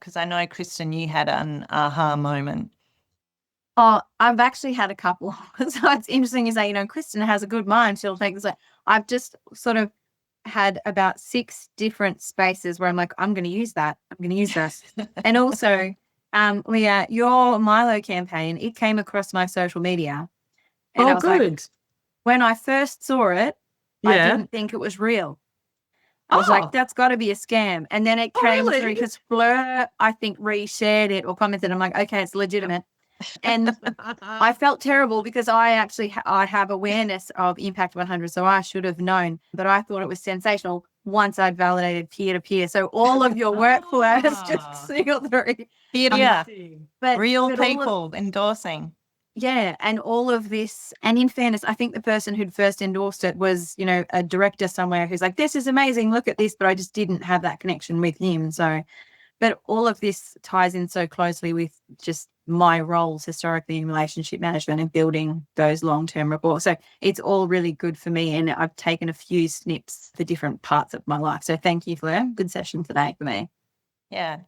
Because I know, Kristen, you had an aha moment. Oh, I've actually had a couple. So it's interesting you say, Kristen has a good mind. She'll take this. I've just sort of had about 6 different spaces where I'm like, I'm going to use that. I'm going to use this. And also, Leah, your Milo campaign, it came across my social media. And I Oh, was like, good. when I first saw it, I Yeah. didn't think it was real. I was like, that's got to be a scam. And then it came really? through because Fleur, I think, reshared it or commented. I'm like, okay, it's legitimate. And I felt terrible because I actually I have awareness of Impact 100, so I should have known. But I thought it was sensational once I'd validated peer-to-peer. So all of your workflow has just singled through. Yeah, But real people endorsing. Yeah, and all of this, and in fairness, I think the person who'd first endorsed it was, a director somewhere who's like, this is amazing, look at this, but I just didn't have that connection with him. So, but all of this ties in so closely with just my roles historically in relationship management and building those long-term reports. So it's all really good for me, and I've taken a few snips for different parts of my life. So thank you, Fleur. Good session today for me. Yeah.